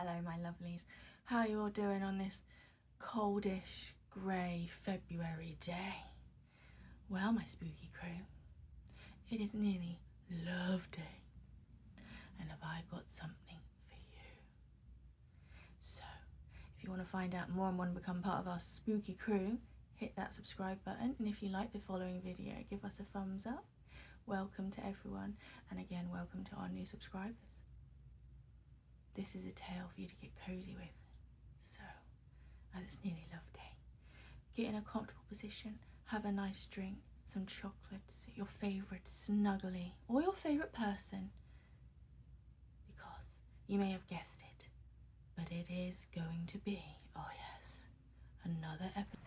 Hello my lovelies, how you all doing on this coldish grey February day? Well my spooky crew, it is nearly love day and have I got something for you. So if you want to find out more and want to become part of our spooky crew, hit that subscribe button, and if you like the following video, give us a thumbs up. Welcome to everyone, and again welcome to our new subscribers. This is a tale for you to get cozy with. So, as it's nearly love day, get in a comfortable position, have a nice drink, some chocolates, your favourite snuggly, or your favourite person, because you may have guessed it, but it is going to be, oh yes, another episode.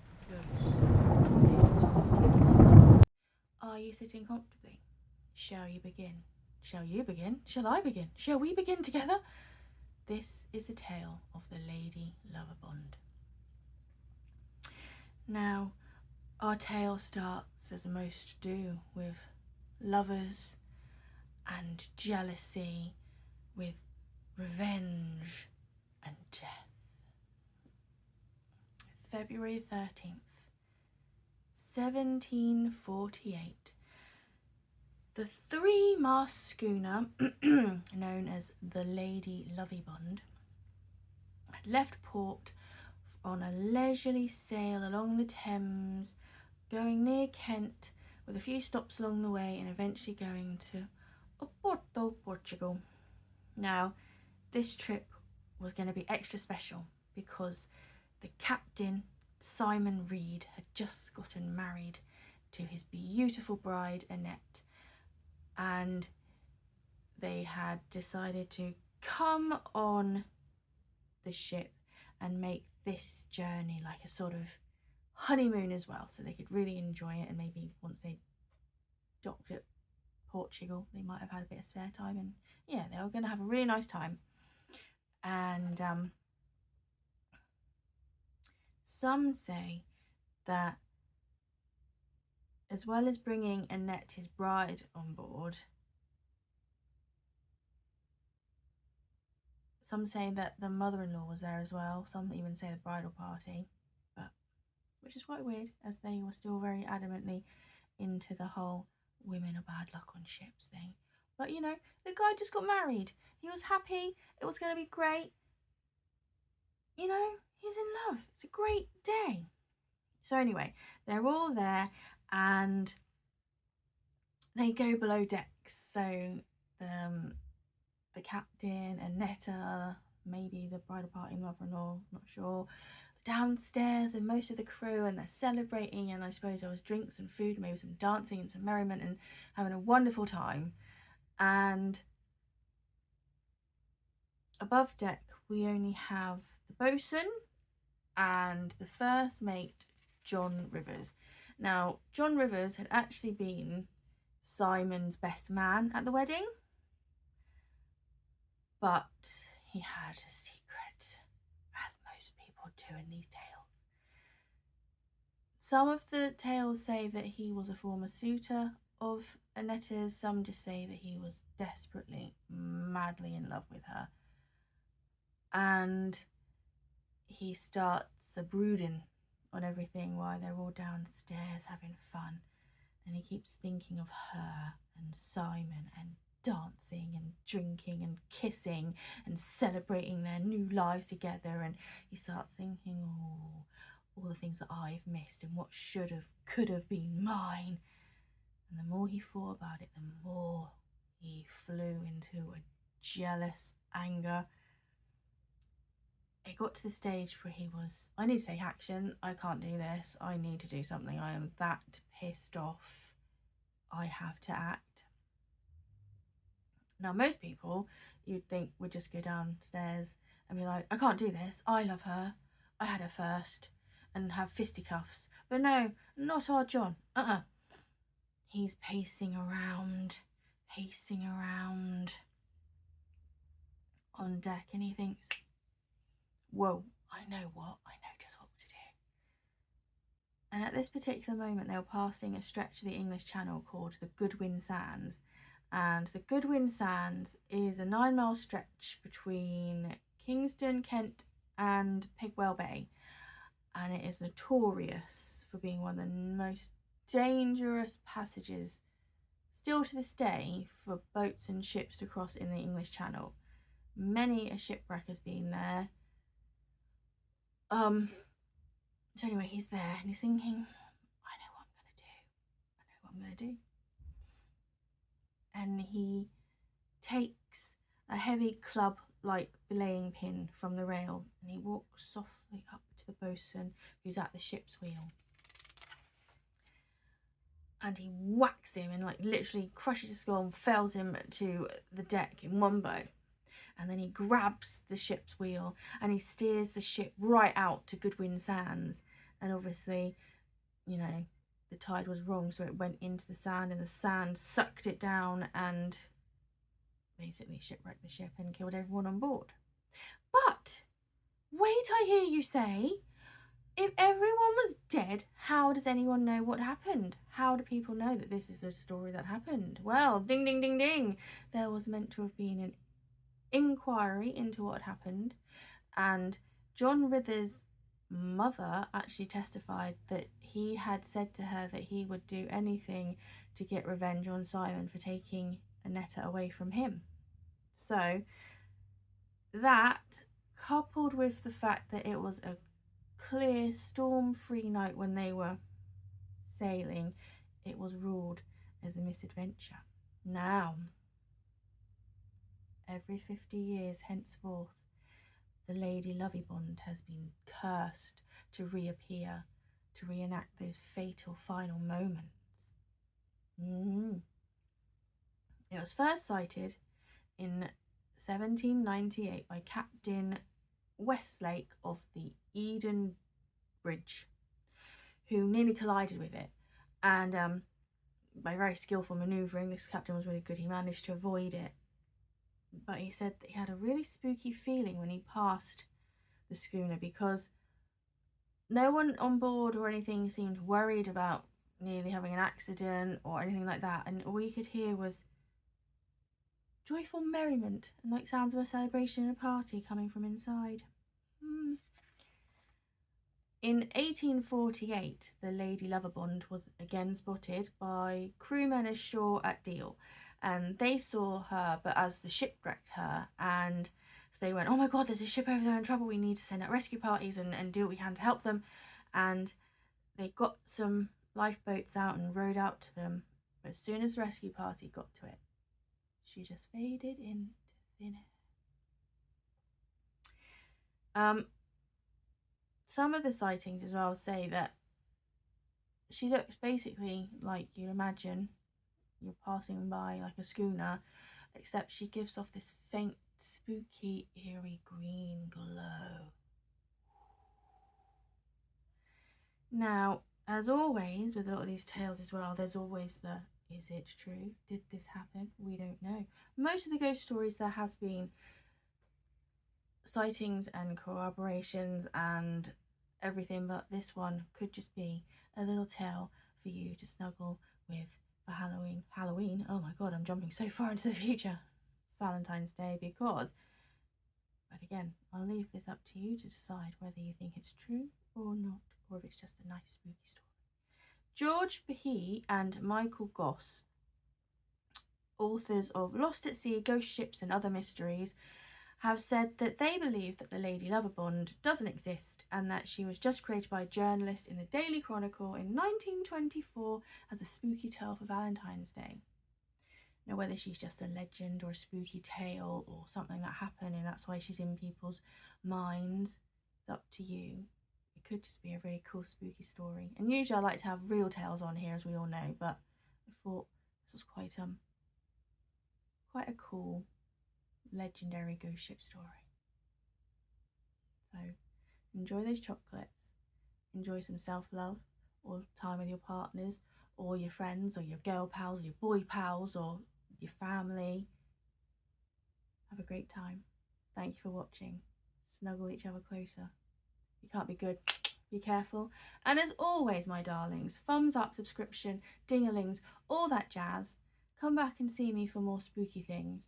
Are you sitting comfortably? Shall you begin? Shall you begin? Shall I begin? Shall we begin together? This is a tale of the Lady Lovibond. Now, our tale starts, as most do, with lovers and jealousy, with revenge and death. February 13th, 1748. The three-mast schooner, known as the Lady Lovibond, had left port on a leisurely sail along the Thames, going near Kent, with a few stops along the way, and eventually going to Oporto, Portugal. Now, this trip was going to be extra special because the captain, Simon Reed, had just gotten married to his beautiful bride, Annette, and they had decided to come on the ship and make this journey like a sort of honeymoon as well, so they could really enjoy it, and maybe once they docked at Portugal they might have had a bit of spare time, and yeah, they were going to have a really nice time. And some say that as well as bringing Annette, his bride, on board, some say that the mother-in-law was there as well, some even say the bridal party, but which is quite weird, as they were still very adamantly into the whole women are bad luck on ships thing. But you know, the guy just got married, he was happy, it was going to be great, you know, he's in love, it's a great day. So anyway, they're all there and they go below decks. So the captain and Netta, maybe the bridal party mother-in-law, not sure, downstairs, and most of the crew, and they're celebrating, and I suppose there was drinks and food, maybe some dancing and some merriment, and having a wonderful time. And above deck we only have the bosun and the first mate, John Rivers. Now, John Rivers had actually been Simon's best man at the wedding, but he had a secret, as most people do in these tales. Some of the tales say that he was a former suitor of Annetta's, some just say that he was desperately, madly in love with her. And he starts a brooding on everything while they're all downstairs having fun, and he keeps thinking of her and Simon and dancing and drinking and kissing and celebrating their new lives together, and he starts thinking, oh, all the things that I've missed and what should have, could have been mine. And the more he thought about it, the more he flew into a jealous anger. It got to the stage where he was, I need to take action, I can't do this, I need to do something, I am that pissed off, I have to act. Now most people, you'd think, would just go downstairs and be like, I can't do this, I love her, I had her first, and have fisticuffs. But no, not our John. He's pacing around on deck, and he thinks, whoa, I know just what to do. And at this particular moment they were passing a stretch of the English Channel called the Goodwin Sands, and the Goodwin Sands is a 9-mile stretch between Kingston, Kent and Pigwell Bay, and it is notorious for being one of the most dangerous passages still to this day for boats and ships to cross in the English Channel. Many a shipwreck has been there. So anyway, he's there and he's thinking, I know what I'm gonna do. I know what I'm gonna do. And he takes a heavy club like belaying pin from the rail and he walks softly up to the boatswain who's at the ship's wheel. And he whacks him and like literally crushes his skull and fells him to the deck in one blow. And then he grabs the ship's wheel and he steers the ship right out to Goodwin Sands. And obviously, you know, the tide was wrong, so it went into the sand and the sand sucked it down and basically shipwrecked the ship and killed everyone on board. But wait, I hear you say, if everyone was dead, how does anyone know what happened? How do people know that this is a story that happened? Well, ding, ding, ding, ding. There was meant to have been an inquiry into what happened, and John Rither's mother actually testified that he had said to her that he would do anything to get revenge on Simon for taking Annetta away from him. So that, coupled with the fact that it was a clear storm-free night when they were sailing, it was ruled as a misadventure. Now, every 50 years henceforth, the Lady Lovibond has been cursed to reappear, to reenact those fatal final moments. It was first sighted in 1798 by Captain Westlake of the Eden Bridge, who nearly collided with it. And by very skillful manoeuvring, this captain was really good. He managed to avoid it. But he said that he had a really spooky feeling when he passed the schooner because no one on board or anything seemed worried about nearly having an accident or anything like that. And all you could hear was joyful merriment and like sounds of a celebration and a party coming from inside. In 1848, the Lady Lovibond was again spotted by crewmen ashore at Deal, and they saw her, but as the ship wrecked her, and so they went, oh my god, there's a ship over there in trouble, we need to send out rescue parties and do what we can to help them. And they got some lifeboats out and rowed out to them, but as soon as the rescue party got to it, she just faded into thin air. Some of the sightings as well say that she looks basically like you'd imagine you're passing by like a schooner, except she gives off this faint, spooky, eerie green glow. Now, as always with a lot of these tales as well, there's always the, is it true? Did this happen? We don't know. Most of the ghost stories, there has been sightings and corroborations and everything, but this one could just be a little tale for you to snuggle with for Halloween. Oh my god, I'm jumping so far into the future. Valentine's Day, because, but again, I'll leave this up to you to decide whether you think it's true or not, or if it's just a nice spooky story. George Behe and Michael Goss, authors of Lost at Sea, Ghost Ships and Other Mysteries, have said that they believe that the Lady Lovibond doesn't exist and that she was just created by a journalist in the Daily Chronicle in 1924 as a spooky tale for Valentine's Day. Now, whether she's just a legend or a spooky tale or something that happened and that's why she's in people's minds, it's up to you. It could just be a very cool spooky story. And usually I like to have real tales on here, as we all know, but I thought this was quite a cool legendary ghost ship story. So enjoy those chocolates, enjoy some self-love or time with your partners or your friends or your girl pals, your boy pals or your family. Have a great time. Thank you for watching. Snuggle each other closer. You can't be good. Be careful. And as always, my darlings, thumbs up, subscription, ding-a-lings, all that jazz. Come back and see me for more spooky things.